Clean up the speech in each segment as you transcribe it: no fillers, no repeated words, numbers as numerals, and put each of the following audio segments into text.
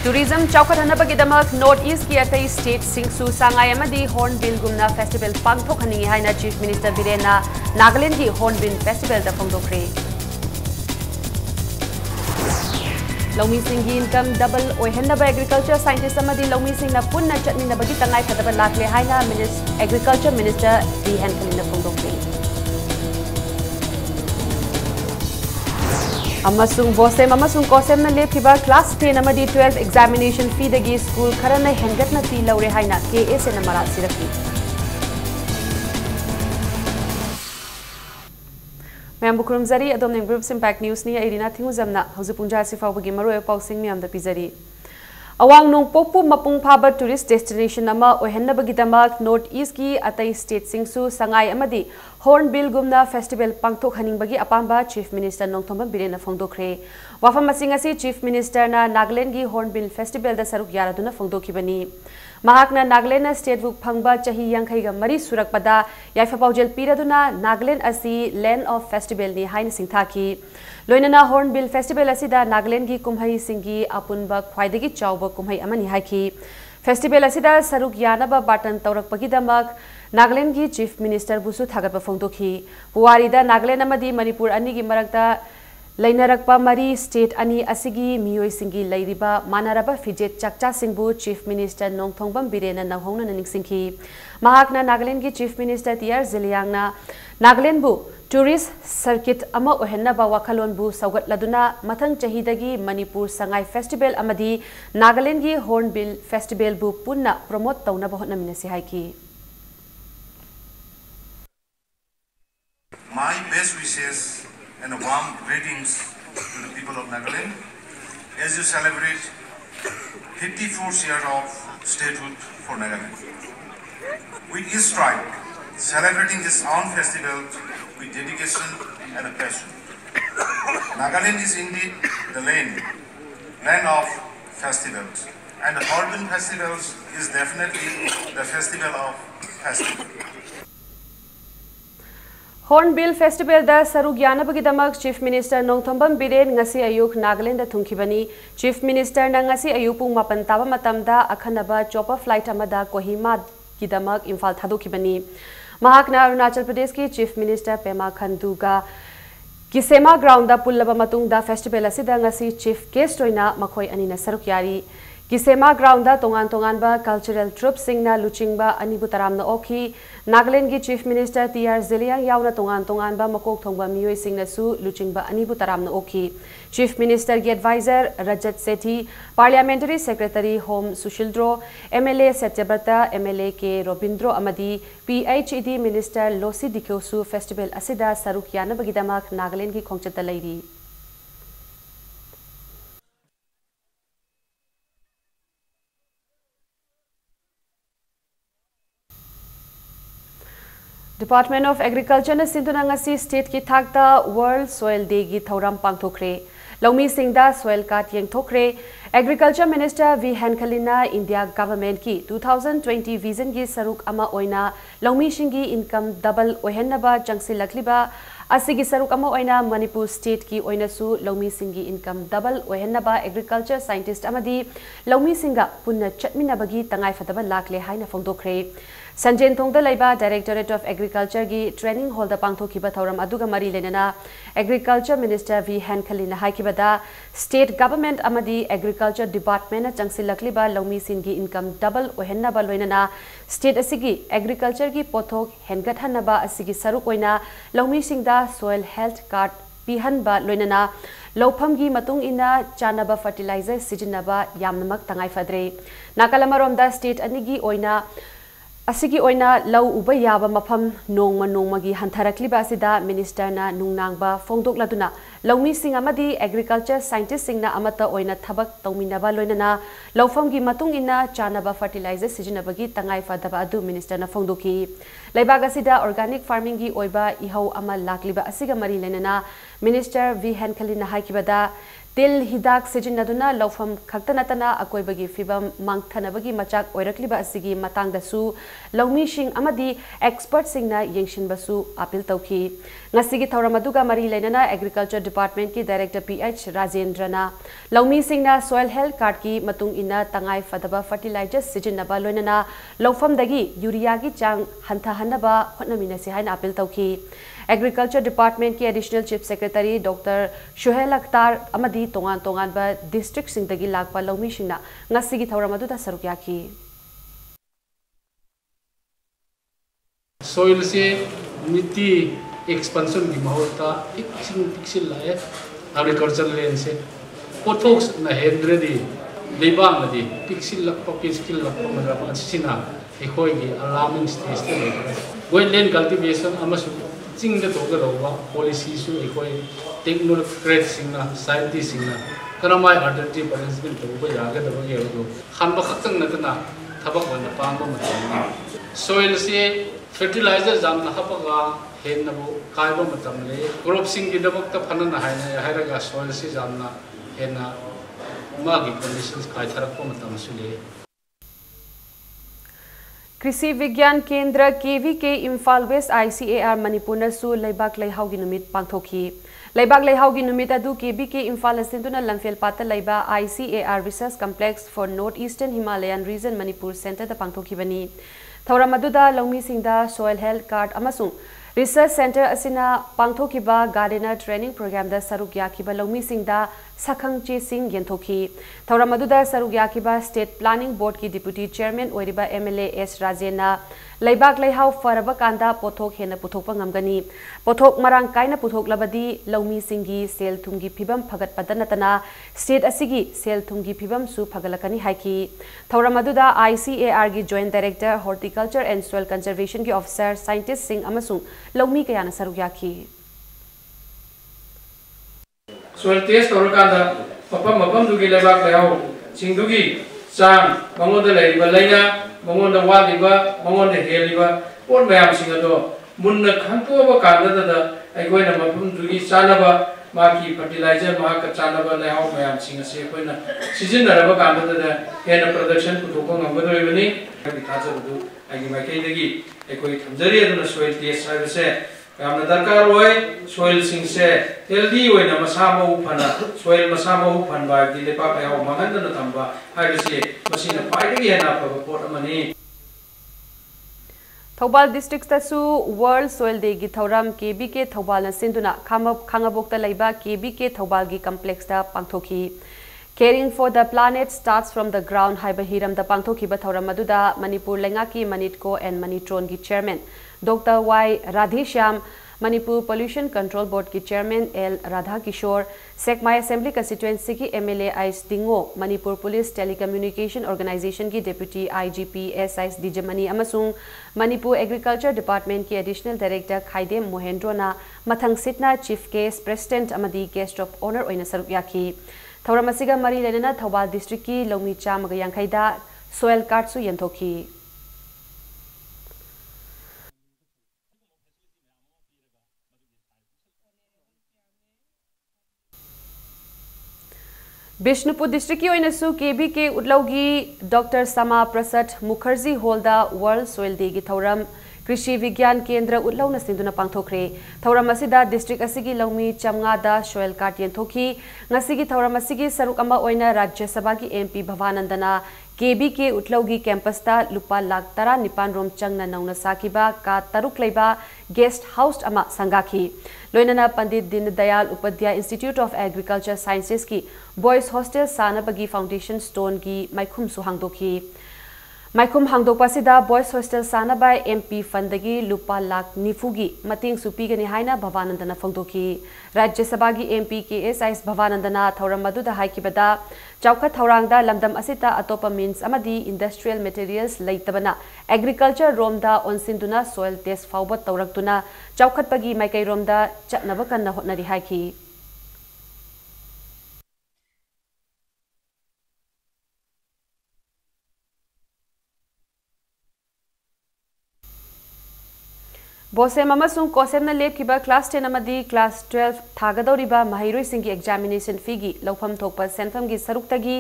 Tourism Chaukathanabagidamak North East ki atai state singsu sangai amadi Hornbill gumna festival pangthokhaningi haina Chief Minister Birena Nagaland ki Hornbill festival da phongdokre. Laumi Singhi income double oihenaba agriculture scientist amadi Laumi Singh na punna chatminabagi tangai phadaba lakle haina Agriculture Minister V Hankalina phongdokre. Amasung Bosem Amasung Kosem na lephiba class 10 amadi 12 examination fee dagi school kharana hengatna fee laure haina KS na maral siraki. Mayam bukurum zari adom ning groups impact news ni airina thingu jamna hauju punja sifa bagi maro pausing mi amda pizari. Awang nung popu mapung phaba tourist destination ama ohennabagidamak North East ki atai state singsu sangai amadi Hornbill gumna festival pangthok haningbagi apamba Chief Minister Nongthomba Birena phongdokre. Wafam masingasi Chief Minister na Nagaland gi Hornbill festival da saruk yaraduna phongdokhibani. Mahakna Nagaland state book phangba chahi yankhai ga mari surakpada yaifa paujel piraduna Nagaland asi land of festival ni hain singthaki. Loinana Hornbill festival asida Nagaland gi kumhai singi apunba khwaidagi chawba kumhai amani haiki. Festival asida saruk yanaba batan tawrakpagidamak Nagaland gi Chief Minister busu thagatpa phongdokhi. Puwarida Nagaland amadi Manipur ani gi marakta lainarakpa mari state ani asigi miyoi singi lairiba manaraba fijet chakcha singbu Chief Minister Nongthongbam Birena nahongna naningsingki. Mahakna Nagaland gi Chief Minister Tiar Ziliangna Nagaland bu tourist circuit ama ohenaba wakhalon bu saugat laduna mathang chahidagi Manipur sangai festival amadi Nagaland gi Hornbill festival bu punna promote tawna bahotna minasi haiki. My best wishes and warm greetings to the people of Nagaland as you celebrate 54th year of statehood for Nagaland. With each tribe celebrating its own festival with dedication and a passion. Nagaland is indeed the land of festivals, and the Hornbill festivals is definitely the festival of festivals. Hornbill Festival da saruk yanabagidamak Chief Minister Nongthombam Biren ngasi ayuk Nagaland da thungkhibani. Chief Minister na ngasi ayuk pung 8 taba matamda akhanaba chopper flight amada Kohima gidamak Imphal thadokhibani. Mahakna Arunachal Pradesh ki Chief Minister Pema Khandu ga Kisema ground da pullaba matung da festival asida ngasi chief guest oina makhoi anina saruk yari. Kisema ground da tongan ba cultural troops singna luchingba anibu taramna okhi. Nagaland gi Chief Minister Tiar Ziliang yauna tongan ba makok thongba miyoi singna su luchingba anibu taramna okhi. Chief Minister gi advisor Rajat Sethi, Parliamentary Secretary Home Sushildro, MLA Satyabrata, MLA K Robindro amadi PHED Minister Losi Dikyosu festival asida saruk yana bagidamak Nagaland gi khongchata lairi. Department of Agriculture na sinduna ngasi state ki thakta World Soil Day gi thauram pangthokre. Laumi Singda soil card yengthokre. Agriculture Minister V Hankalina India government ki 2020 vision gi saruk ama oina Laumi Singhi income double ohenaba jangsi lakliba asigi saruk ama oina Manipur state ki oina su Laumi Singhi income double ohenaba agriculture scientist amadi Laumi Singha punna chatminabagi tangai fataba lakle haina phongdokre. Sanjen Thongda Laiba Directorate of Agriculture gi training hall da pangthokiba thauram aduga mari lenana Agriculture Minister V Hankalina haikibada state government amadi agriculture department na changsilakliba Laumi Singhi income double ohenaba loinana state asigi agriculture gi pothok hengathanaba asigi saruk oina Laumi Singda soil health card pihanba loinana Lopam gi matung ina chanaba fertilizer sijinaba yamnamak tangai fadre Nakalamaromda state anigi oina Asigi oina lau uba yaba mapam nongma gi hantarakliba asida minister na nungnangba phongdok laduna Laumi Singh amadi agriculture scientist singna amata oina thabak tawminaba loinana laufam gi matung ina chanaba fertilizer sijinabagi tangai fadaba adu minister na phongdoki Laibag asida organic farming gi oiba ihau ama lakliba asiga mari lenana minister V Hankalina haikibada Til hidak sijinaduna laufam khaktanatana akoibagi fibam mangthanabagi machak oirakliba asigi matangdasu Laumi Singh amadi expert singna yengshinbasu appeal tawki ngasigi thawramaduga mari lenana agriculture department की director PH राजेंद्रना लौमी सिंगना soil health card की मतुंग इना तंगाई फदबा fertiliser सिजिनबा लोइनना लौफमदगी urea की चांग हंथाहनबा होटनमिनसी हाइन appeal तौखी agriculture department की additional chief secretary doctor शुहेल अख्तार अमदी तोंगान तोंगानबा district सिंगदगी Lakpa लौमी सिंगना ngasiगी थौरम अदुदा सरुक याखी soil से मिट्टी एक्सपेंशन की महत्ता पिक्सिल लाए एग्रीकल्चर लैंड से पोथोक्स न हेंद्रेदी लेबांग नदी पिक्सिल मतलब सिना एकोई की अलार्मिंग स्टेज ते लेकर गोई land cultivation अमसु Ching the तोगे रोबा policy सु एकोई टेक्नोक्रेट सिंगना साइंटिस्ट सिंगना करमाय अल्टरनेटिव अरेंजमेंट तोगे यागे दबगे यो खानबा खतंग नतना थबक वन पांबा मतलब soil से fertilizer जामना हपगा हेनबो कायबो मतमले क्रॉपसिंग की दबक त फनन हायरगा soil से जामना हेना मागी कंडीशंस कायथरको मतम सुले कृषि Vigyan Kendra KVK Imphal West ICAR Manipur सु लेबाक लेहाउगी नुमित पांथोखी लेबाक लेहाउगी नुमित अदु KVK इम्फाल सिंधुना लंफेल पात लेबा ICAR research complex for north eastern Himalayan region Manipur centre द पांथोखी बनी थौरम अदुदा लौमी सिंगदा सोयल हेल्थ कार्ड अमसुंग रिसर्च सेंटर असिना पांथोखिबा गार्डनर ट्रेनिंग प्रोग्राम दा सरुक याखिबा लौमी सिंगदा सखंगचे सिंग यंथोखी थौरम अदुदा सरुक याखिबा स्टेट प्लानिंग बोर्ड की डिप्यूटी चेयरमैन ओइरिबा MLA S राजेना लेबाक लेहाउ फरबा कांदा पोथोक हेना पुथोकपा ngамगनी पोथोक मरांग कायना पुथोकलबदी लौमी सिंगी सेल थुंगी फिबम फगत पदनतना स्टेट असिगी सेल थुंगी फिबम सु फगलकनी हाइकी थौरम अदुदा ICAR की joint director horticulture and soil conservation की ऑफिसर साइंटिस्ट सिंह अमसुंग लौमी कयाना सरुक याखी सोइल टेस्ट तौरकांदा मफम दुगी लेबाक लेहाउ सिंगदुगी चांग मंगोंदा लेरिबा लैना मंगोंदा वालिबा मंगोंदा हेलिबा पोट मयाम सिंगदो मुन्ना खंतोबा कांदा अखोइना मफम दुगी चानबा माकी फर्टिलाइजर माका चानबा लेहाउ मयाम सिंग से अखोइना सिजिनरबा कांदा हेना प्रोडक्शन पुथोको ngamgadोइबनी थाजबदु आगी माइकैदगी अखोइ थमजरी अदुना सोइल टेस्ट हाइबसे यामना दरकार होय सोइल सिंग से हेल्दी होइना मसा मउ फना सोइल मसा मउ फन बा दि लेपा आयो मंगन थंबा हाइबसे मसिना पाइदगी हेना पोट अमनी थौबाल डिस्ट्रिक्ट तसु वर्ल्ड सोइल डे की थौराम KVK थौबाल सिंधुना खांगाबोक्ता लेबा KVK थौबाल की कॉम्प्लेक्स दा पांथोखी Caring for the planet starts from the ground haiba hiram da pangthokiba thauram aduda Manipur lenga ki Manitco and Manitron ki chairman Dr. Y Radheshyam Manipur Pollution Control Board की chairman L Radha Kishore Sekmai assembly constituency की MLA आइस दिंगो Manipur police telecommunication organisation की deputy IGP S.I. दिजमनी अमसुंग Manipur agriculture department की additional director Khaidem मोहेंद्रोना मथंग सिटना चीफ गेस्ट प्रेसिडेंट अमदी गेस्ट ऑफ ऑनर ओइना सरुक याखी थौरम असिगा मरी लेना थौबाल डिस्ट्रिक्ट की लौमी चामगा यांखैदा सोयल कार्ड सु यंथोखी बिष्णुपुर डिस्ट्रिक्ट की ओइनसु KVK उटलौगी डॉक्टर समा प्रसाद मुखर्जी हॉल दा वर्ल्ड सोइल डे की थौरम कृषि विज्ञान केंद्र उटलौना सिंधुना पांथोखरे थौरम असिदा डिस्ट्रिक्ट असिगी लौमी चमगादा सोइल कार्ड यंथोखी ngasiगी थौरम असिगी सरुक अमा ओइना राज्य सभा की MP भवानंदना KVK उटलौगी कैंपस ता लुपा लाख 19 रोम चंगना नौना साकिबा का तरुक लेबा गेस्ट हाउस अमा संगाखी लोइनना Pandit Deendayal Upadhyay institute of agriculture sciences की बॉयज हॉस्टल सानबगी फाउंडेशन स्टोन की माइखुम सुहांगदोखी माइखुम हांगदोपासिदा बॉयज हॉस्टल सानबा MP फंदगी लुपा लाख 90 की मतेंग सुपीगनी हाइना भवानंदना फोंदोखी राज्य सभा की MP KSIS भवानंदना थौरम मदुदा हाइकिबदा चौखत थौरांगदा लमदम असिता अतोपा मीन्स अमदी इंडस्ट्रियल मटेरियल्स लैतबना एग्रीकल्चर रोमदा ओनसिंदुना सोइल टेस्ट फाउबा तौरक्तुना चौखतपगी माइकै रोमदा चटनबा कन्ना होटनरी हाइकी बोसेम अमसुंग कोसेमना लेपकिबा क्लास 10 अमदी क्लास 12 थागदौरिबा महिरोई सिंगी एग्जामिनेशन फीगी लौफम थोकपा सेंफम की सरुक्तगी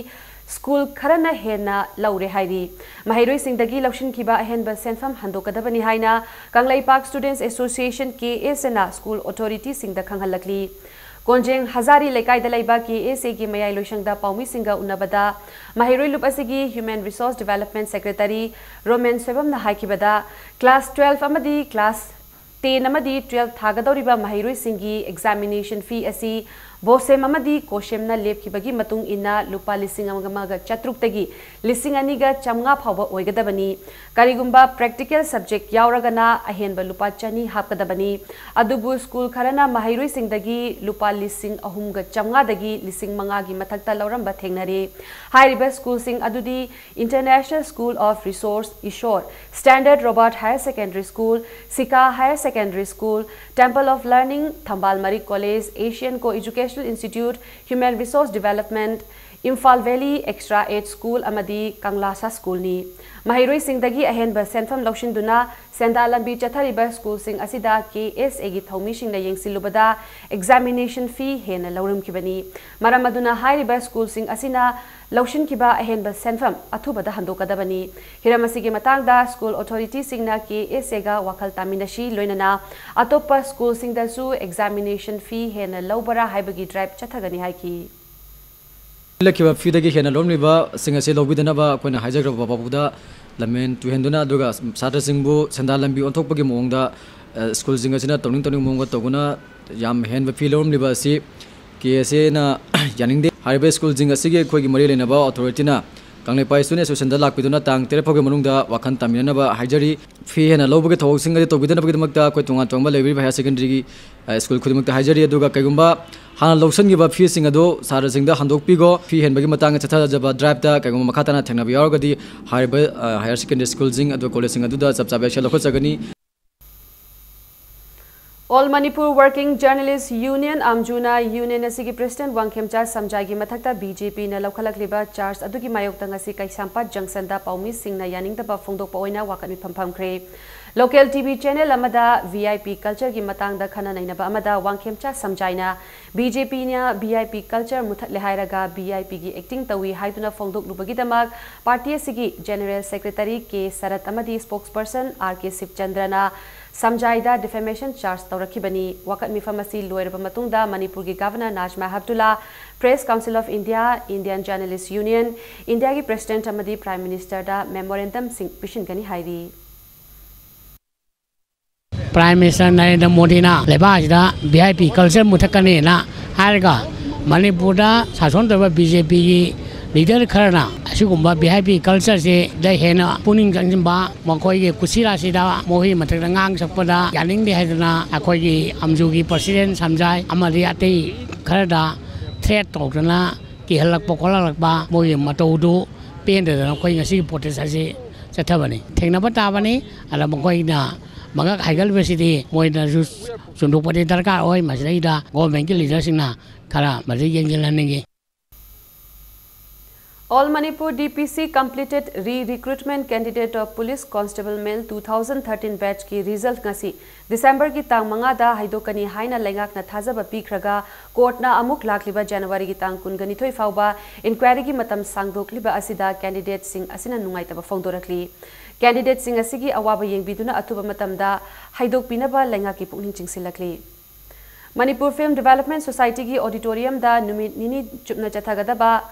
स्कूल खरना हेना लौरे हाइरी महिरोई सिंगदगी लौशिनकिबा अहेनबा सेंफम हंदोकदबनी हाइना कांगलाइपाक स्टूडेंट्स एसोसिएशन KS ना school authority सिंगदा खंगहलकली Konjeng Hazari Lekai Dalaiba KSA ki Mayai Loishangda Paumi Singa Unabada Mahiroi Lup asigi Human Resource Development Secretary Roman Swebam na haikibada Class 12 amadi Class 10 amadi 12 thagadoriba Mahiroi Singi examination fee asi Bose Mamadi Koshemna Lep Kibagi Matung Ina Lupa Lising Amamaga Chatruk Tagi Lising Aniga Chamga Pava Oigadabani Karigumba Practical Subject Yauragana Ahenba Lupa Chani Hapkadabani Adubu School Karana Mahiroi Singdagi Lupa Lising Ahumga Chamga Dagi Lising Mangagi Matakta Lauramba Tengnari High School Sing Adudi International School of Resource Ishore Standard Robert Higher Secondary School Sika Higher Secondary School Temple of Learning Thambal Mari College Asian Co-Education Institute, Human Resource Development, Imphal Valley Extra Aid School, Amadi Kanglasa School ni. Mahiroi Singdagi ahenba senfam laushin duna Sendalambi Chathariba School Sing Asida KSA gi Thomi Sing na yengsilubada examination fee hena laurum kibani. Maramaduna Hairiba School Sing Asina laushin kiba ahenba senfam athubada handokadabani. Hiramasigi matangda School Authority Sing na KSA ga wakal taminashi loinana atopa School Sing dasu examination fee hena laubara haibagi drive chathagani haiki. Lakiba fidagi hena lomliba singase lobidanaba koina hijack babuda lamen tu henduna duga satra singbu sendalambi onthokpagi mongda school singasina toning monga toguna yam hen fi lomliba si KSA na yaningde high school singasige khoigi mari lenaba authority na kangle pai sune so senda lakpiduna tang terephoge manungda wakhan taminaba hijari fi hena lobage thok singade tobidanaba gimakta koi tunga tongba lebi higher secondary school khudimukta hijari aduga kaigumba Han Lawson give up fishing ado, Sarah Sing the Handok Pigo, Fee and Bagimatang Chata drive the Kagum Makatana Tanabiargadi, higher secondary school zing at the college sing Aduda, Subsabasha Hosagani. All Manipur Working Journalists Union, Amjuna Union Asigi President Wangkemcha Samjagi Matakta BJP na Lokalak Liba Charles Adugi Mayok Tangasi Kai Sampat Junction da Paumi Sing na Yaning da Bafongdok Paoina Wakami Pampam Kre. Local TV channel Amada VIP culture ki matang da khana nainaba amada Wangkemcha Samjaina BJP nya VIP culture muthat lehairaga VIP gi acting tawi haiduna fongdok lubagi damak party asigi General Secretary K Sarat amadi spokesperson RK Sipchandrana Samjaida defamation charge taurakibani wakat mifamasi loiraba matungda Manipur gi Governor Najma Heptullah Press Council of India Indian Journalists Union India gi President amadi Prime Minister da memorandum sing pishin gani hairi Prime Minister Narendra Modi na lebajda VIP culture muthakane na harga Manipur da sason da BJP leader kharna asigumba VIP culture se dai hena puning jangjimba makoi ge kusira sida mohi mathakda ngang sakpada yaning de haidana akoi gi amju gi president samjai amari atei kharda threat tokna ki halak pokolak ba mohi matodu pen da koi ngasi protest ase chathabani thengna bata bani ala makoi na Mangak Haigal University, Moida Jus, Sundupati Darka, Oi, Masida, government leaders in Kara, Mazi. All Manipur DPC completed re-recruitment candidate of Police Constable Male 2013 batch ki result ngasi December ki tang manga da haidokani haina lengak na thazaba pikraga court na amuk lakliba January ki tang kungani thoi fauba inquiry ki matam sangdokliba asida candidate sing asina nungaitaba fongdorakli Candidate sing asigi awaba yengbiduna atuba matamda haidok pinaba lenga ki pukning chingsilakli Manipur Film Development Society ki auditorium da numit nini chupna chathagadaba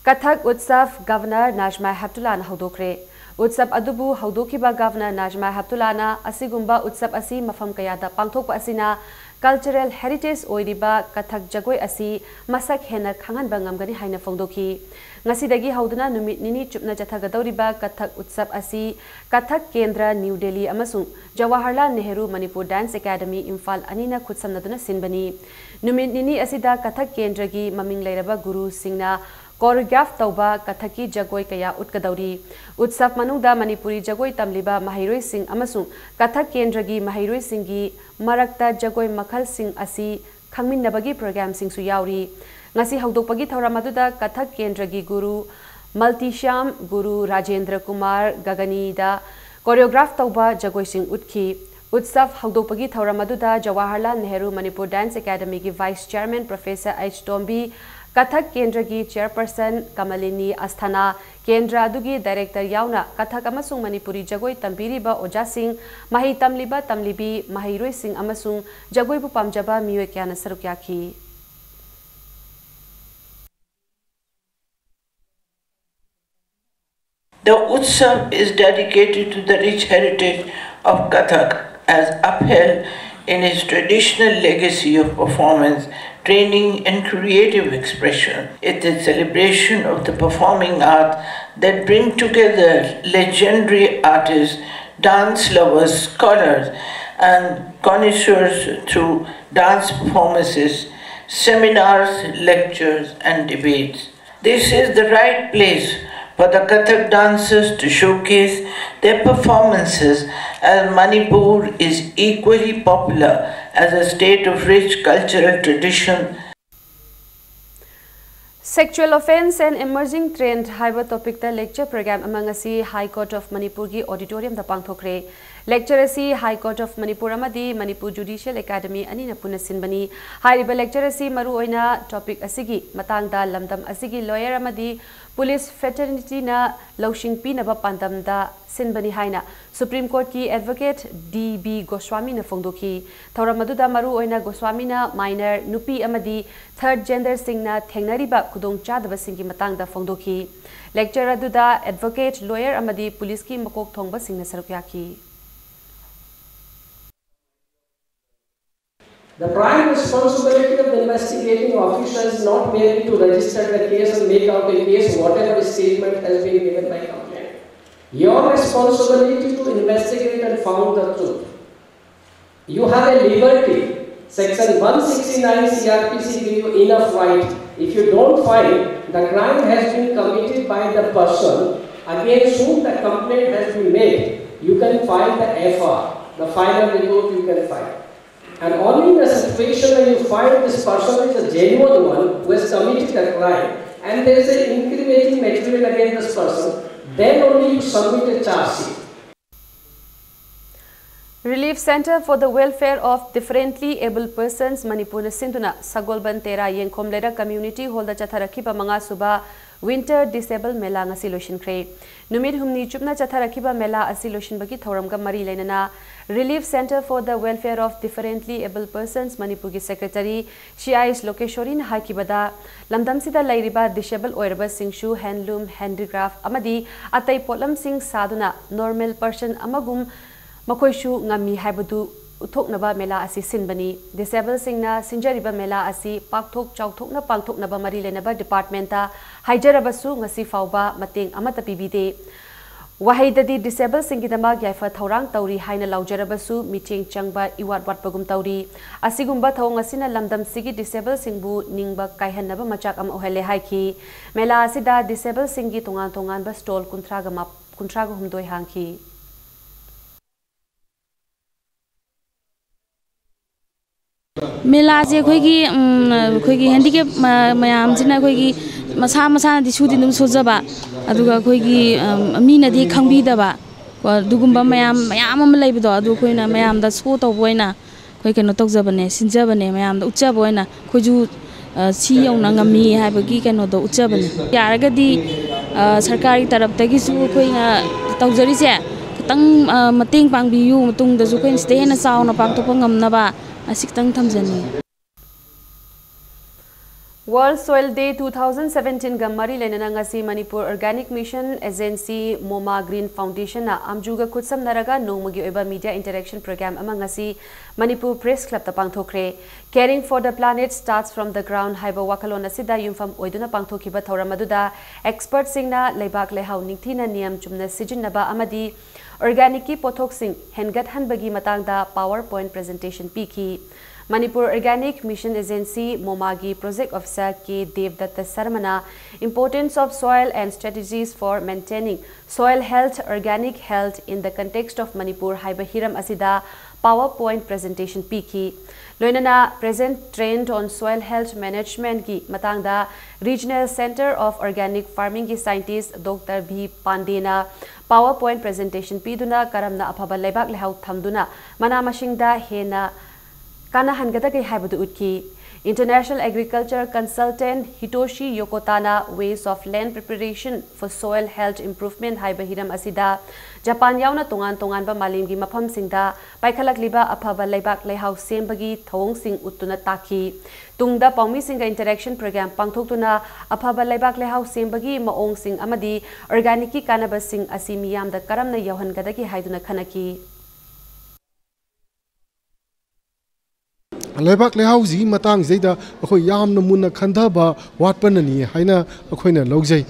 Kathak Utsav Governor Najma Heptullah na haudokre Utsap adubu haudokiba Governor Najma Heptullah na asigumba utsap asi mafam kayada pangthokpa asina cultural heritage oiriba Kathak jagoi asi masak hena khanganba ngamgani haina fongdoki Ngasidagi hauduna numit nini chupna chathagadoriba Kathak Utsap asi Kathak Kendra New Delhi amasung Jawaharlal Nehru Manipur Dance Academy Imphal anina khutsamnaduna sinbani numit nini asida Kathak Kendra gi maming leiraba guru singna choreograph tauba Kathaki jagoi kaya utkadauri Utsap manungda Manipuri jagoi tamliba Mahiroi Singh amasung Kathak Kendra gi Mahiroi Singh gi marakta jagoi makhal sing asi khangminnabagi program sing su yauri ngasi haudokpagi thauramatuda Kathak Kendra gi guru Maltisham Guru Rajendra Kumar Gagani da choreograph tauba jagoi sing utkhi Utsap haudokpagi thauramatuda Jawaharlal Nehru Manipur Dance Academy gi Vice Chairman Professor H. Tombi Kathak Kendra gi Chairperson Kamalini Asthana Kendra adugi Director Yauna Kathak amasung Manipuri jagoi tambiriba Oja Singh Mahi tamliba tamlibi Mahiroi Singh amasung jagoi bu pamjaba miwe kyana sarukyaki The Utsav is dedicated to the rich heritage of Kathak as upheld in its traditional legacy of performance, training and creative expression. It is a celebration of the performing art that bring together legendary artists, dance lovers, scholars and connoisseurs through dance performances, seminars, lectures and debates. This is the right place for the Kathak dancers to showcase their performances, as Manipur is equally popular as a state of rich cultural tradition. Sexual offence and emerging trend haiba topic ta lecture program among asi High Court of Manipur ki auditorium da pangthokre. Lecture asi High Court of Manipur amadi Manipur Judicial Academy ani na puna sinbani. Haiba lecture asi maru oina topic asigi matangda lamdam asigi lawyer amadi police fraternity na lawshing pi na ba pandam da sinbani haina Supreme Court ki advocate D.B. Goswami na fongdoki. Thauramadu da maru oina Goswami na minor nupi amadi third gender singna thengnariba kudong chadaba singi matang da fongdoki. Lecture adu da advocate lawyer amadi police ki makok thongba singna sarukyaki. The prime responsibility of the investigating officer is not merely to register the case and make out a case whatever statement has been given by complainant. Your responsibility to investigate and find the truth. You have a liberty. Section 169 CRPC gives you enough right. If you don't find the crime has been committed by the person against whom the complaint has been made, you can file the FR. The final report you can file. And only in a situation when you find this person is a genuine one who has committed a crime and there is an incriminating material against this person, then only you submit a charge sheet. Relief Center for the Welfare of Differently Able Persons Manipur Sinduna Sagolban Tera Yenkomlera Community Hall da Chatharakiba Manga Suba Winter Disabled Mela ngasi lotion kre. Numid humni chupna Chatharakiba Mela asi lotion baki thoramga mari lenana Relief Center for the Welfare of Differently Able Persons Manipur ki Secretary Shiais Lokeshorin Hakibada Lamdam sida lairiba disabled oirba singshu handloom handicraft amadi atai potlam sing saduna normal person amagum Makoishu ngami haibadu uthoknaba mela asi sinbani disabled singna sinjariba mela asi pakthok chauthokna pangthoknaba mari lenaba department ta haijarabasu ngasi fauba mateng amata pibide wahaidadi disabled singidama yaifa thorang tauri haina laujarabasu micheng changba iwat watpagum tauri asigumba thong asina lamdam sigi disabled singbu ningba kaihannaba machak am ohele haiki mela asida disabled singi tongan tongan ba stall kuntraga humdoi hangki मेला से कोई handicap ma'am जिना कोई मसा मसा दिशुदी नम सोजबा अदुगा कोई मीना दी खंबी दबा दुगुम्बा ma'am अम लेबदो अदु Koyna ma'am दा सो तौबोइना कोई केनो तौजबने सिनजबने मैम दा उच्चबोइना कोजु सी यौना ngami हाइबगी केनो दो उच्चबने यारगदी सरकारी तरफ तगी सु कोइना तौजरी से खतंग मतेंग पांगबियु मतुंग दजु coin स्टेना चावना पांगतोप ngamnaba Asikhtang thamjani. World Soil Day 2017 Gammari Lenana ngasi Manipur Organic Mission Agency MoMA Green Foundation na amjuga kutsam naraga nongmagi oiba media interaction program amang ngasi Manipur Press Club ta pangthokre. Caring for the planet starts from the ground haiba wakalona sida yumfam oiduna pangthokiba thoramaduda expert singna leibak lehau ningthina niyam chumna sijinnaba amadi Organic ki pothok sing hengat hanbagi matangda PowerPoint presentation piki. Manipur Organic Mission Agency MoMAgi Project Officer K. Devdatta Sarmana importance of soil and strategies for maintaining soil health, organic health in the context of Manipur Haiba Hiram Asida PowerPoint presentation piki. Loinana present trend on soil health management ki matangda Regional Center of Organic Farming ki scientist Dr. B. Pandena PowerPoint presentation piduna karamna apaba lebak lehau thamduna mana mashingda hena kana hangada ke haibadu utki International Agriculture Consultant Hitoshi Yokotana Ways of Land Preparation for Soil Health Improvement haiba hiram asida Japan yauna tongan ba malimgi mafam singda paikhalakliba aphaba leibak leihau sembagi thong sing utuna taki tungda paumi singa interaction program pangthoktuna aphaba leibak leihau sembagi maong sing amadi organic ki kanaba sing asi miyamda karamna yauhangadagi haiduna khanaki Lebak lehauzi matang zaida akhoi yamna munna khandaba watpanani haina akhoina logjai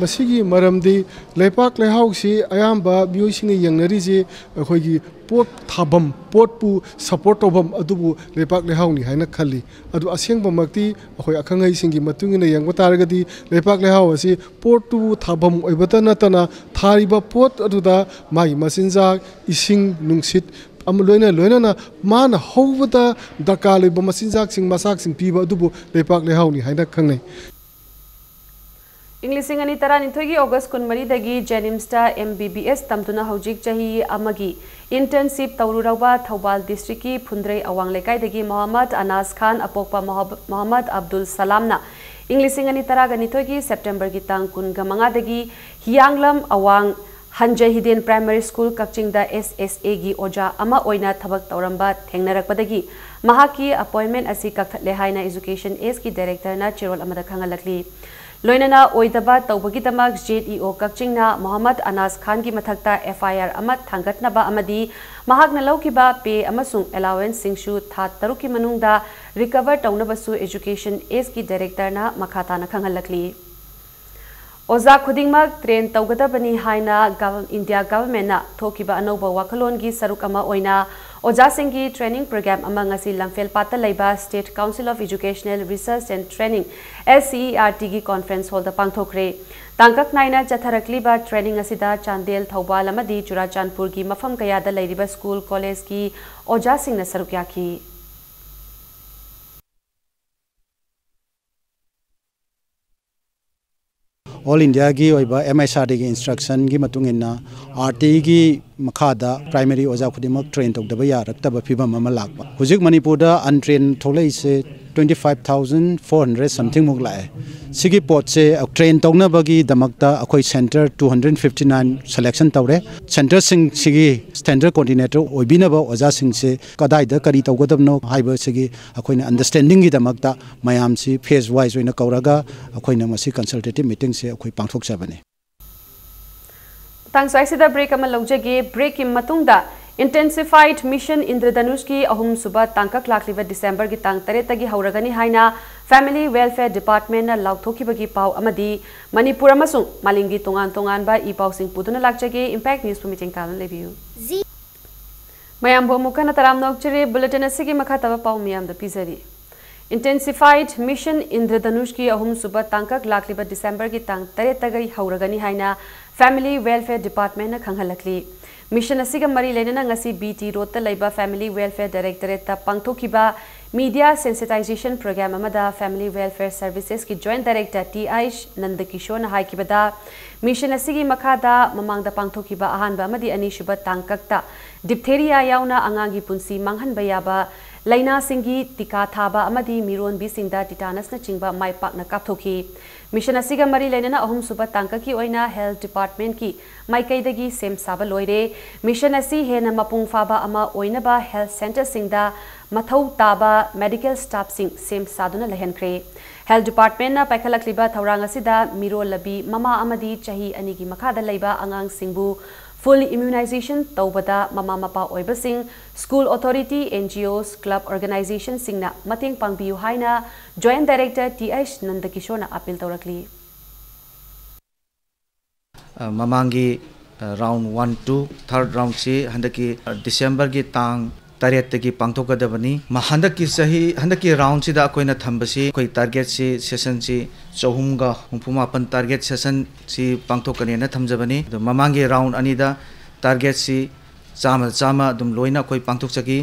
masigi maramdi lebak lehausi ayamba biosing yangnari je akhoigi pot thabam pot pu support obam adubu lebak lehauni haina khali adu asengba makti akhoi akhangai singi matungina yangba taragadi lebak lehau asi pot tu thabam oibata natana thariba pot aduda mai masinja ising nungsit loina na mana howada dakale ba masinjak sing masak sing piba dubu lepak lehauni haina khangnai English ani tara nithogi August 13 dagi Janimsta MBBS tamtuna hojik chahi amagi internship tawruraba Thobal district ki Phundrei awang lekai dagi Muhammad Anas Khan apokpa Muhammad Abdul Salamna English ani tara ga nithogi September ki tang kun gamanga dagi Hianglam awang Hanjay Hidden Primary School Kakchingda SSA gi oja ama oina thabak tauramba thengnarakpadagi mahaki appointment asi kakhatle haina education ace ki director na chirol amada khangalakli loinana oidaba tawbagi tamak JEO Kakchingna Muhammad Anas Khan ki mathakta FIR ama thangatnaba amadi mahakna laukiba pay amasung allowance singshu tha taruki manungda recover tawnabasu education ace ki director na makhata na khangalakli Oza khudingmak train tawgadabani haina India government na thokiba anoba wakalongi sarukama oina Oza singi training program among ngasi lamfel pata laiba State Council of Educational Research and Training SCERT gi conference hall da pangthokre tangkak naina chatharakliba training asida Chandel Thobal amadi Churachandpur gi mafam kaya da lairiba school college ki Oza singna sarukyaki All India gi oiba MSRD gi instruction gi matungina RT gi makhada primary oja khudimak train tokdaba yaraktaba phibam ama lakba hujik Manipur da untrained tholai se 25,400 something muk lae sigi pot se train tokna bagi damakta akoi center 259 selection tawre center sing sigi standard coordinator oibina ba oja sing se kadai da kari tawgadabno haiba sigi akoina understanding gi damakta mayam si phase wise oina kauraga akoina masi consultative meeting se akoi pangthok chabane tang swaisida break ama lojage break im matungda intensified mission Indradhanush ki ahum suba tangkak lakliba December ki tang taretagi hauragani haina family welfare department na lauthokibagi pau amadi Manipur amasung malingi tongan ba ipau sing puduna lakjage impact news meeting kan review mayam bo mukana taram nokchire bulletin asigi makhataba pau miyam da pizari intensified mission Indradhanush ki ahum suba tangkak lakliba December ki tang taretagi hauragani haina family welfare department na khanghalakli mission asiga mari lenana ngasi BT road ta laiba family welfare directorate ta pangthokiba media sensitization program amada family welfare services ki joint director TI Nandakishore na haikibada mission asigi makhada mamangda pangthokiba ahanba amadi ani shuba tangkakta diphtheria yauna angangi punsi manghanba yaba laina singi tika thaba amadi miron bi singda tetanus na chingba mai pakna kapthoki mission asiga mari lenana ahum suba tangka ki oina health department ki maikaidagi sem saba loire mission asi hena mapung faba ama oina ba health center singda mathau taba medical staff sing sem saduna lehenkre health department na paikhalakliba thaurang asida miro labi mama amadi chahi ani gi makhada leiba angang singbu full immunization taubada mama mapa oibasing school authority NGOs club organization singna mating pangbiu haina joint director TH Nandakishore na appeal taurakli mamangi round 1 2 third round si handaki December gi tang taret ki pangthokadabani handaki sahi handaki round sida koina thambasi koi target si session si chohumga humpuma target session si pangthokani na thamjabani mamangi round anida target si chama dum loina koi pangthokchagi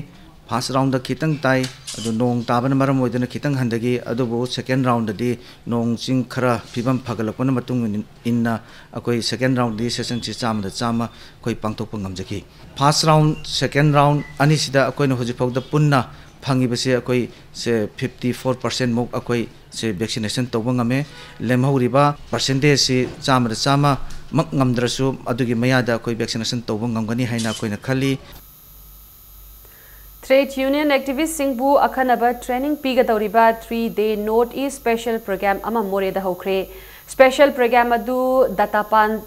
first round da khitang tai adu nong taban maram oidana khitang handagi adubu second round di nong ching khara phibam phagalapona matung inna akoi second round di session chi chama koi pangthokpa ngamjaki first round second round ani sida akoi na hoji phokda punna फंगिबसे अखोई से 54% मुक अखोई से vaccination तौब ngame lemhoriba percentage से चामा मक ngamdrasu adugi mayada अखोई vaccination तौब ngamgani haina अखोइना खली Trade Union Activist Singbu Akhanaba Training Pigadoriba 3-day North East Special Program Ama Moreda Hokre. Special Program Adu Datapan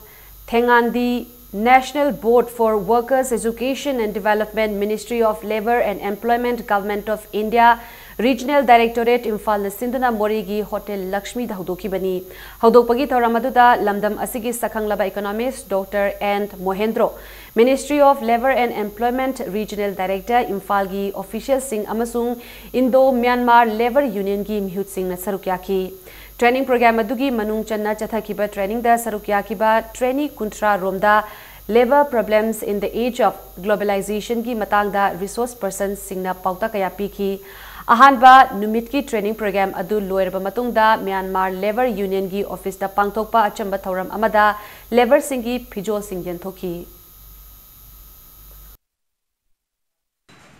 Thengandi National Board for Workers Education and Development Ministry of Labour and Employment Government of India Regional Directorate Imphal Sinduna Morigi Hotel Lakshmi Haudoki Bani. Haudopagi Tauramaduda Lamdam Asigi Sakhanglaba Economist Dr. and Mohendro. Ministry of Labour and Employment Regional Director Imphal gi Official Singh Amasung Indo-Myanmar Labour Union gi Mihut Singh na Sarukyaki. Training program adugi manung channa chathakiba training da Sarukyakiba trainee kuntra romda labor problems in the age of globalization ki matangda resource person singna pauta kaya piki. Ahanba numit ki training program adu loirba matungda Myanmar Labour Union gi office da pangtokpa achamba thauram amada labor singi phijol singyan thoki.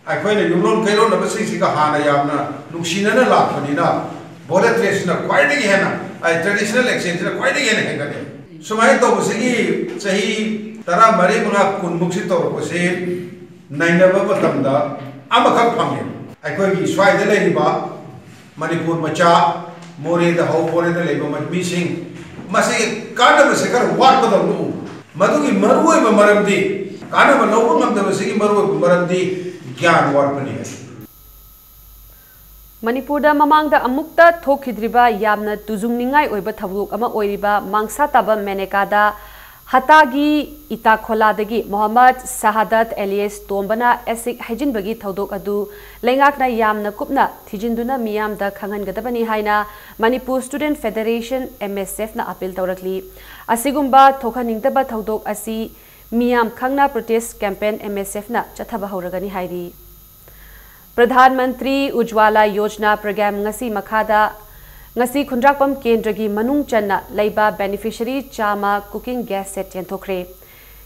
अखोइने युमलोन कैलोन नबसिंगसिका Hana यामना नुक्सिनना लाखनिना border ट्रेसना क्वाइटिंग Hena traditional exchange ना क्वाइटिंग हेना हेगने सुमाय तोबसिगी सही तरा मरी मुना कुनमुक्सि तोरपसे नाइनबा बतमदा अमखक fungi अखोइगी स्वाइदे लेरिबा Manipur मचा मोरेदा हौ मोरेदा लेबा मजमीसिंग मसे कानब सेकर वाटबदनु मदुगी मरुवे मरमदी कानब लौब ngमदबसिगी मरुवे मरमदी ज्ञान वार्पनी है Manipur da mamang da amukta thokhidriba yamna tujungningai oiba thabuk ama oiriba mangsa taba meneka da hatagi ita khola dagi Muhammad Sahadat alias Tombana asik hajin bagi thodok adu lengak na yamna kupna thijinduna miyam da khangan gadabani haina Manipur Student Federation MSF na appeal tawrakli asigumba thokhaningtaba thodok asi Miyam Khangna protest campaign MSF na chathaba hauragani hairi. Pradhan Mantri Ujwala Yojana program ngasi makhada ngasi khundrakpam kendragi manung channa leiba beneficiary chama cooking gas set yenthokre.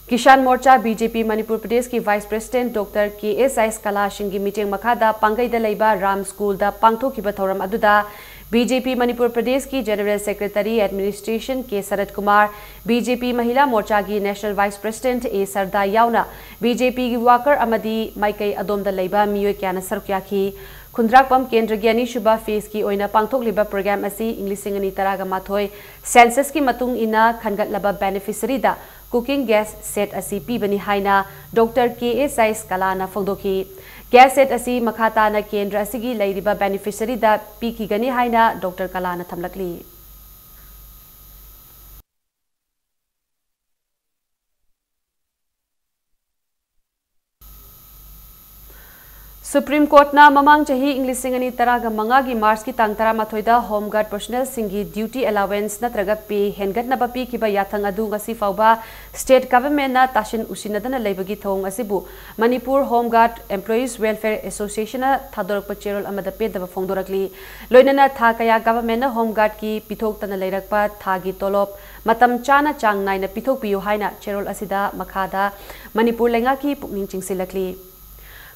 Kishan Morcha BJP Manipur Pradesh ki Vice President Dr. KSI Skala Shingi meeting makhada pangai da leiba Ram School da pangthokiba thoram aduda BJP Manipur Pradesh ki General Secretary Administration K. Sarat Kumar, BJP Mahila Morcha ki National Vice President A. Sarda Yauna, BJP ki Walker Amadi Maikai Adomda Leiba Miyoy Kyana Sarukyaki, Kundrakpam Kendra Gyani Shubha Phase ki Oina Pangthok Liba Program asi English Singani Taraga Mathoy, Census ki Matung ina Khangat Laba Beneficiary da cooking gas set asi pibani haina Dr. K.S.I. Skalana Fogdoki. Gas set asi makhata na kendra asigi lairiba beneficiary da piki gani haina Dr. Kalana thamlakli. Supreme Court na mamang chahi English singani taraga manga gi March ki tang tara mathoida Home Guard personnel singi duty allowance natraga pay hengat na bapi ki ba yathang adu ngasi fauba state government na tashin usinadana leibagi thong asibu Manipur Home Guard Employees Welfare Association na thadorok cherol amada pe daba phongdorakli loinana tha kaya government na Home Guard ki pithok tana leirakpa thagi tolop matam chana chang nai na pithok piu haina cherol asida makhada Manipur lenga ki pukning chingsilakli.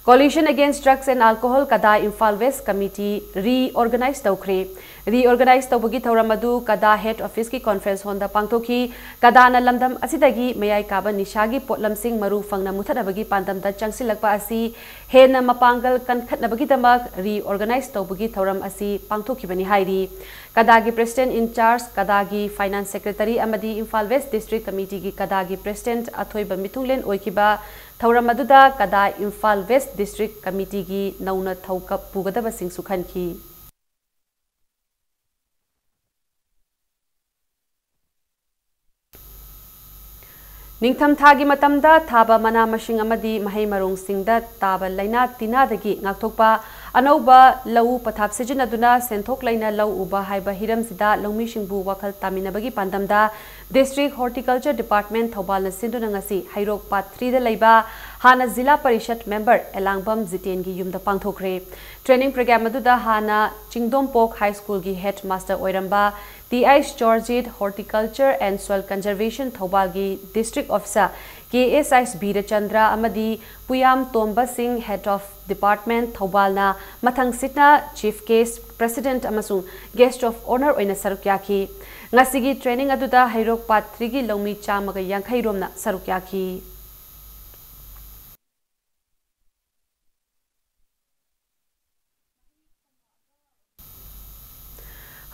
Coalition Against Drugs and Alcohol Kada Imphal West Committee reorganized Taukre. Reorganized Taubagi Tauramadu Kada Head Office ki Conference Honda Pangtoki Kada na lamdam asidagi mayai kaba nishagi potlam sing maru fangna muthanabagi pandam da changsilakpa asi hena mapangal kankhatnabagi damak reorganized Taubagi Tauram asi Pangtoki bani hairi. Kadagi President in charge Kadagi Finance Secretary Amadi Imphal West District Committee ki Kadagi President Athoi Bamitunglen Oikiba Tauramaduda Kada Imphal West District Committee ki nauna thauka pugadaba sing sukhan ki. Ningtham thagi matamda thaba mana mashing amadi mahai marong singda taba laina tina dagi ngakthokpa anauba lau pathap sijinaduna senthok laina lau uba haiba hiram sida longmi shingbu wakhal taminabagi pandamda District Horticulture Department Thobal na sinduna ngasi hairok part 3 da laiba hana Zilla Parishad member Elangbam Ziten gi yumda pangthokre. Training program aduda hana Chingdompok High School gi headmaster oiramba The Ice Georgette Horticulture and Soil Conservation Thobal gi District Officer KSS Birachandra amadi Puyam Tomba Singh Head of Department Thaubalna Mathang Sitna Chief Case President amasung Guest of Honor oina saruk yaki ngasigi training aduda Hairok Part 3 gi lomi chamaga yankhai romna saruk yaki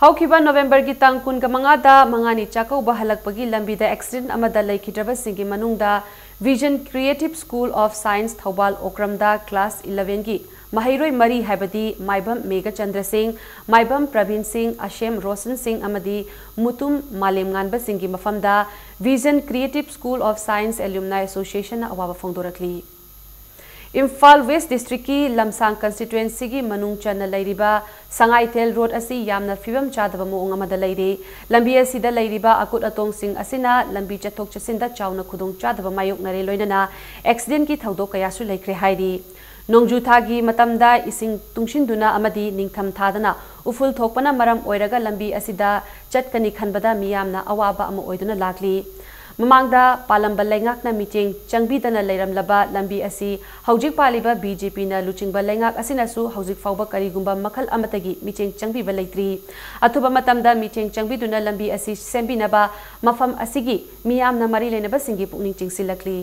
Haukiba November gi tang kun kamangada mangani chakau bahalak pagi lambi da accident amada laikhidraba singi manungda Vision Creative School of Science Thaubal Okramda Class 11 gi Mahairoi Mari Habadi Maibam Mega Chandra Singh Maibam Praveen Singh Ashem Roshan Singh Amadi Mutum Malem Nganba Singhi Mafamda Vision Creative School of Science Alumni Association Awaba Fongdorakli Imphal West District ki Lamsang constituency gi manung chana lairiba Sangaitel Road asi yamna fibam chadaba moong amada lairi lambi asida lairiba akut atong sing asina lambi chathok chasinda chawna khudong chadaba mayok nare loinana accident ki thaudo kayasu laikre hairi Nongju thagi matamda ising tungshinduna amadi ningtham thadana uful thokpana maram oiraga lambi asida chatkani khanbada miyamna awaba ama oiduna lakli Mamangda palamba lengak na meeting changbidana leiramlaba lambi asi haujik paliba BJP na luchingba lengak asinasu haujik fauba karigumba makhal amatagi meeting changbiba leitri atuba matamda meeting changbiduna lambi asi sembinaba mafam asigi miyamna mari lenaba singi pukning chingsilakli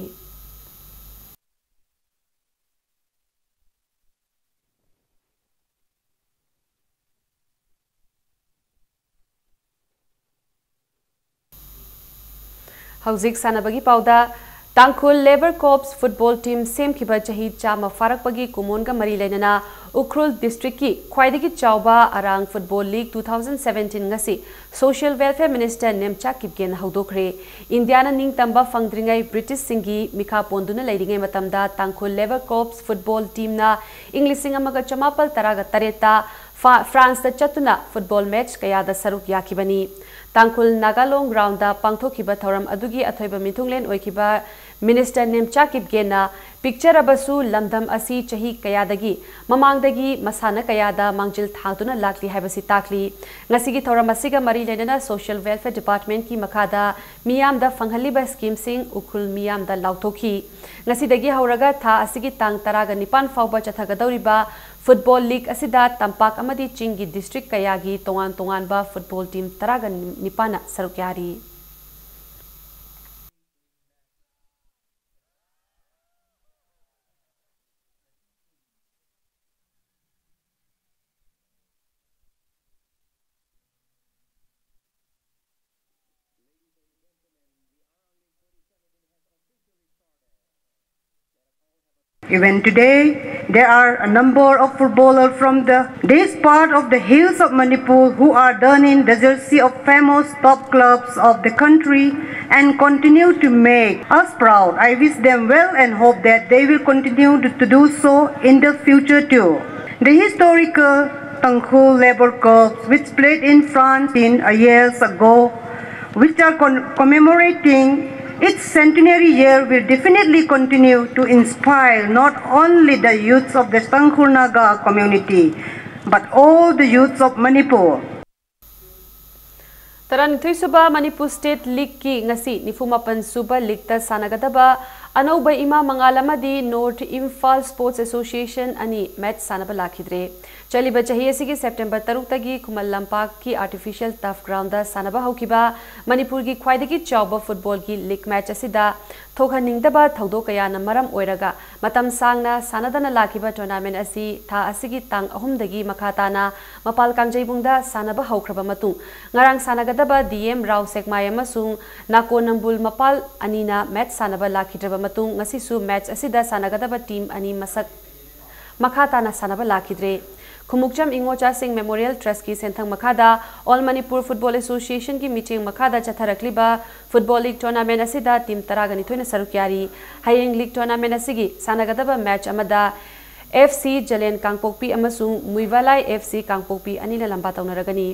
Hauzik Sanabagi Pauda Tangkhul Labour Corps Football Team Sem Kiba Chahi Chama Farakpagi Kumonga Mari Lenana Ukhrul District ki Khwaidagi Chauba Arang Football League 2017 ngasi Social Welfare Minister Nemcha Kipgen Haudokre Indiana Ning Tamba Fangdringai British Singi Mikha Ponduna Leiringai Matamda Tangkhul Labour Corps Football Team na English Singamaga Chamapal Taraga Tareta France da Chatuna Football Match Kayada Saruk Yakibani Tangkhul Nagalong Ground da Pangthokiba Thoram Adugi Athoiba Mithunglen Oikiba Minister Nemcha Kipgena Picture Abasu Lamdam Asi Chahi Kayadagi Mamangdagi Masana Kayada Mangjil Thangtuna Lakli Habasi Takli Ngasigi Thoram Asiga Mari Lenana Social Welfare Department ki Makada Miyam da Fanghaliba Scheme Sing Ukhul Miyam da Lauthoki Ngasidagi Hauraga Tha Asigi Tang Taraga Nipan Fauba Chathagadauriba Football League asida Tampak amadi Chingi District Kayagi Tongan ba Football Team Taraga Nipana Sarukyari Even today, there are a number of footballers from this part of the hills of Manipur who are donning the jersey of famous top clubs of the country and continue to make us proud. I wish them well and hope that they will continue to do so in the future too. The historical Tangkhul Labour Corps, which played in France years ago, which are commemorating its centenary year, will definitely continue to inspire not only the youths of the Tangkhul Naga community, but all the youths of Manipur. Taranithoi suba Manipur State League ki ngasi nifumapan suba league ta sanagadaba anauba ima mangalamadi North Imphal Sports Association ani match sanaba lakhidre chaliba chahi asigi September 3 tagi Kumal Lampak ki artificial turf ground da sanaba haukiba Manipur gi khwaidagi chawba football gi league match asida thokhaningdaba thaudo kayana maram oiraga matam sangna sanadana lakhiba tournament asi tha asigi tang ahumdagi makhatana mapal kangjaibungda sanaba haukraba matung ngarang sanagadaba DM Rao Sekmay amasung Nakonambul mapal anina match sanaba lakhidaba matung ngasi su match asida sanagadaba team ani masak makhatana sanaba lakhidre Khumukcham Ingocha Singh Memorial Trust ki senthang makhada All Manipur Football Association ki meeting makhada chatharakliba Football League Tournament asida team taragani thoina sarukyari Hayeng League Tournament asigi sanagadaba match amada FC Jalen Kangpokpi amasung Muiwalai FC Kangpokpi anila lamba taunaragani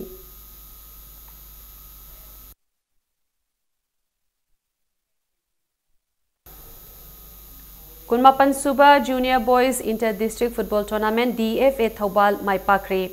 Kunmapan Suba Junior Boys Inter-District Football Tournament DFA Thaubal Maipakre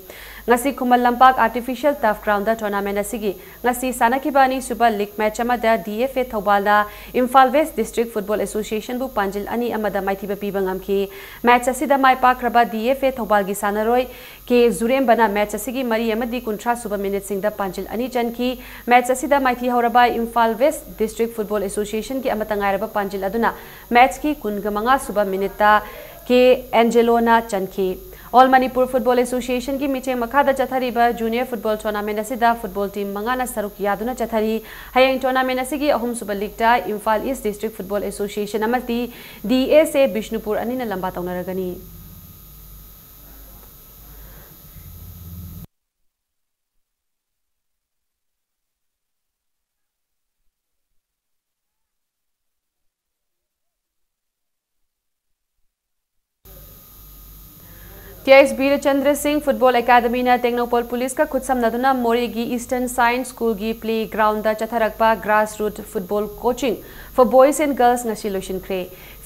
ngasi Khumal Lampak Artificial Turf Ground da tournament asigi ngasi sanakiba ani suba league match amada DFA Thobalda Imphal West District Football Association bu Panjil ani amada maithiba piba ngamki match asida mai pakraba DFA Thobal gi sanaroi ke Zurem bana match asigi mari amadi kuntra suba minute sing da Panjil ani janki match asida maithi horaba Imphal West District Football Association ki amata ngairaba Panjil aduna match ki kungamanga suba minute ta ke Angelona chanki All Manipur Football Association ki miche makhada chathariba junior football tournament asida football team mangana saruk yaduna chathari hayang tournament asigi ahum suba league ta Imphal East District Football Association amati DSA Bishnupur anina lamba taunaragani TIS Birachandra Singh Football Academy na Technopol Police ka khudsam naduna Morigi Eastern Science School gi playground da chatharakpa grassroots football coaching for boys and girls ngasi lotion kre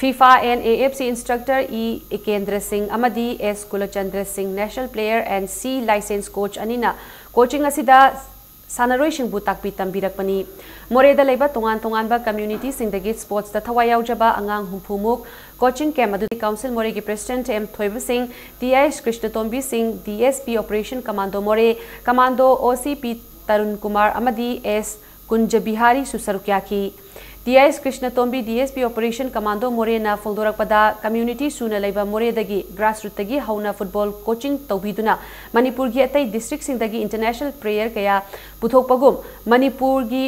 FIFA and AFC instructor Ekendra Singh amadi S Kulachandra Singh national player and C licensed coach anina coaching asida Sanaroi Shingbu takpi tambirakpani Moreda leba tongan ba community singdagi sports da thawai yaujaba angang humphumuk coaching camp adu council Moregi president M Thoiba Singh TIS Krishna Tombi Singh DSP operation commando More commando OCP Tarun Kumar amadi S Kunjabihari Susarukyaki TIS Krishna Tombi DSP operation commando More na foldorakpada community suna leba More dagi grassroots dagi hauna football coaching tawbiduna Manipur gi atai district singdagi international player kaya puthokpagum Manipur gi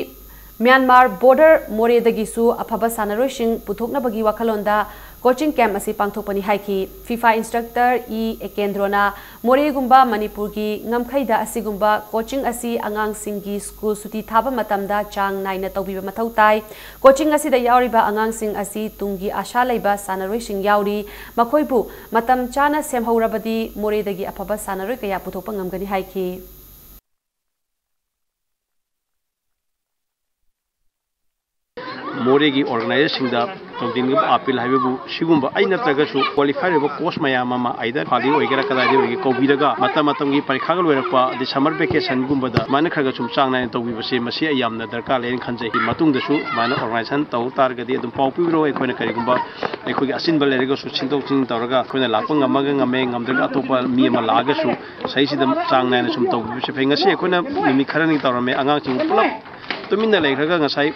Myanmar border More dagi su aphaba sanaroi sing puthokna bagi wakhalonda coaching camp asi pangthokpani haiki FIFA instructor Ekendrona More gumba Manipur gi ngamkhaida asigumba coaching asi angang singi school suti thaba matamda chang naina tawbiba mathau tai coaching asi da yauriba angang sing asi tungi asha leiba sanaroi sing yauri makhoibu matam chana semhaurabadi More dagi aphaba sanaroi kaya puthokpa ngamgani haiki Moregi organization da tawdin gum appeal haibu sigumba aina tagasu qualified reba course mayama ma aida phali oigera kada di oigi covid ga matam gi parikha ga loirakpa di summer vacation gumba da mana khaga sum chang na tawbi base masi ayamna darkar len khanjai ki matung da su mana organization taw tar ga di adum pau pibro ekhoina kari gumba ekhogi asin bal lerega su chingtok ching tawraga khoina lakpa ngamaga ngame ngamdra atopa mi ma laga su sai si da chang na sum tawbi base fengasi ekhoina mi kharani tawrame angang ching pulap Tuminda lekhraga ngasai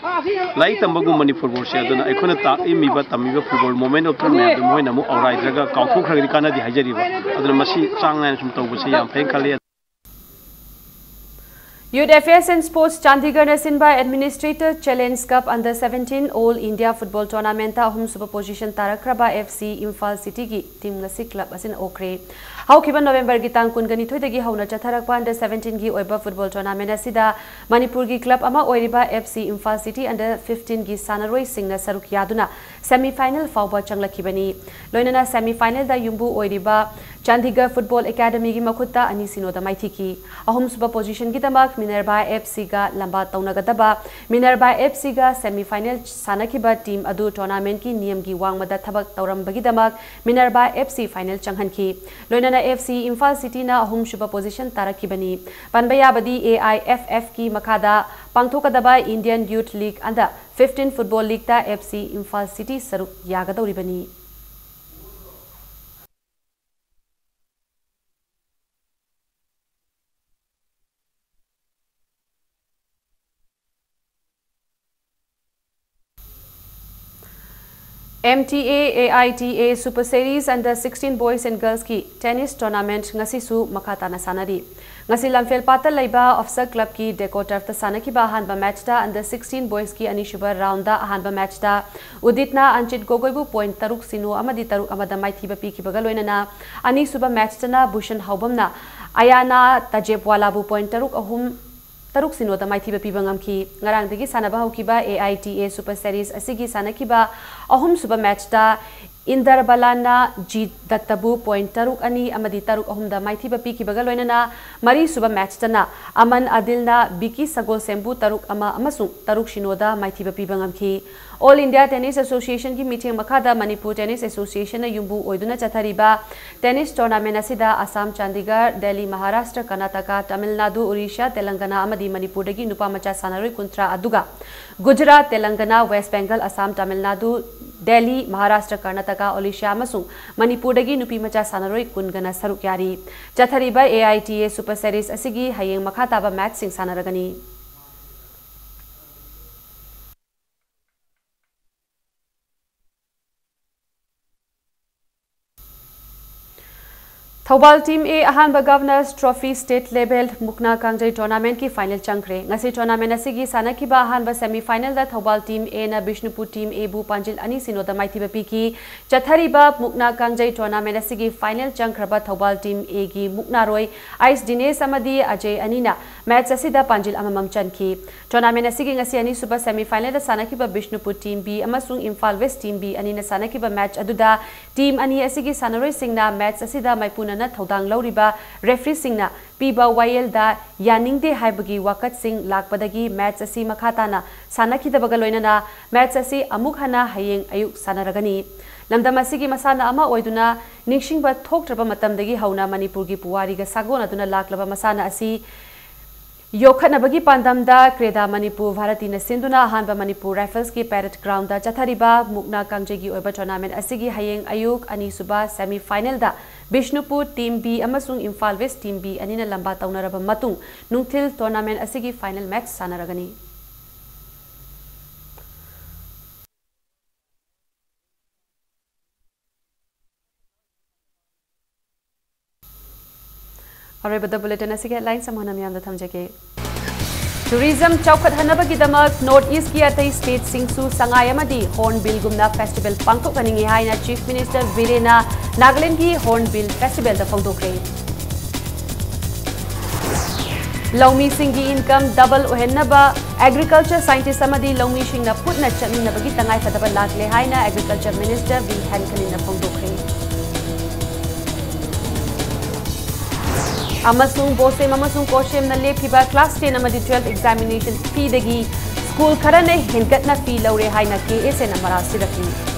lai tambagu Manipur borse aduna ekhona ta imiba tamiba football moment of tournament adu moina mu aurai draga kauthu khagri kana di hajari ba aduna masi changna sum tawbuse yam phen khali Youth Affairs and Sports Chandigarh Nasinba Administrator Challenge Cup Under 17 All India Football Tournament home super position Tarakraba FC Imphal City gi team ngasi club asin okre Haukiba November gi tang kungani thoidagi hauna chatharakpa Under 17 gi oiba football tournament asida Manipur gi club ama oiriba FC Imphal City Under 15 gi sanaroi singna saruk yaduna semi final fawba changlakibani loinana semi final da yumbu oiriba Chandigarh Football Academy gi makhutta ani sinoda maithiki ahum suba position gi damak Minerva FC ga lamba taunagadaba Minerva FC ga semi final sanakiba team adu tournament ki niyam gi wangmada thabak taurambagi damak Minerva FC final changhanki loinana FC Imphal City na ahum suba position tarakibani panbaya badi AIFF ki makhada pangthokadaba Indian Youth League anda 15 Football League ta FC Imphal City saruk yagadoribani MTA AITA Super Series Under 16 Boys and Girls ki tennis tournament ngasi su makatana sanari ngasi lamfel patal laiba officer club ki deco turf ta sanaki ba hanba match ta Under 16 Boys ki anishuba round da hanba match ta Uditna Anchit Gogoibu point taruk sino amadi taruk amada maithiba pi ki bagaloina na ani suba match ta na Bhushan Haubamna Ayana Tajepwala bu point taruk ahum Taruk Sinota Maithiba Pibangamki, Narangdagi Sanaba Hokiba, AITA Super Series, Asigi Sanakiba, Ahum Super Match da Indar Balana G Dattabu point Taruk Ani Amadi Taruk Ahumda Maithiba Piki Bagaloinana Mari Suba match Tana Aman Adilna Biki Sagol Sembu Taruk Ama Amasu Taruk Shinoda Maithiba Pibangamki All India Tennis Association ki meeting Makada Manipur Tennis Association Yumbu Oiduna Chathariba Tennis Tournament Asida Assam Chandigarh Delhi Maharashtra Karnataka Tamil Nadu Odisha Telangana Amadi Manipur Dagi Nupamacha Sanaroi Kuntra Aduga Gujarat Telangana West Bengal Assam Tamil Nadu Delhi, Maharashtra, Karnataka, Odisha, Masung, Manipur dagi nupi macha sanaroi kungana saruk yari. Chathariba AITA Super Series asigi hayeng makhataba match sing sanaragani. Thobal Team A Ahanba Governors Trophy State Level Mukna Kangjai Tournament ki final changkre. Ngasi tournament asigi sanakiba Ahanba semi final da Thobal Team A na Bishnupur Team A bu Panjil Ani Sinoda Maithiba Piki Chathariba Mukna Kangjai Tournament asigi final changkraba Thobal Team A gi Mukna Roy Ice Dinesh Amadi Ajay Anina match asida Panjil Amamam Chanki. Tournament asigi ngasi ani suba semi final da sanakiba Bishnupur Team B amasung Imphal West Team B anina sanakiba match aduda Team Ani asigi sanaroi singna match asida Maipuna Thodang Lauriba referee singna piba YL da yaningde haibagi wakat sing lakpadagi match asi makhatana sanakhidabaga loinana match asi amuk hana hayeng ayuk sanaragani lamdam asigi masana ama oiduna ningsingba thoktraba matamdagi hauna Manipur gi puwari ga sagona duna laklaba masana asi Yokhanabagi Pandamda Kreda Manipur Bharatina Sinduna Hanba Manipur Rifles ki Parade Ground da Chathariba Mukna Kangjagi Oiba Tournament asigi hayeng ayuk ani suba semi final da Bishnupur Team B amasung Imphal West Team B anina lamba taunaraba matung nungthil tournament asigi final match sanaragani. Arabada bulletin asige headlines samana miyam da thamjage. Tourism chaukat hanabagi damak North East ki atai state singsu sangai amadi Hornbill gumna festival pangthok kaningi haina Chief Minister Virena Nagaland ki Hornbill festival da phongdokre. Laumi singi income double ohennaba agriculture scientist amadi laumi singna putna chaminabagi tangai fadaba lakle haina agriculture minister V Hankalina phongdokre. Amasung Bosem Amasung Koshem na lephiba class 10 amadi 12 examination fee dagi school kharane hingatna fee laure haina KSN amara siraki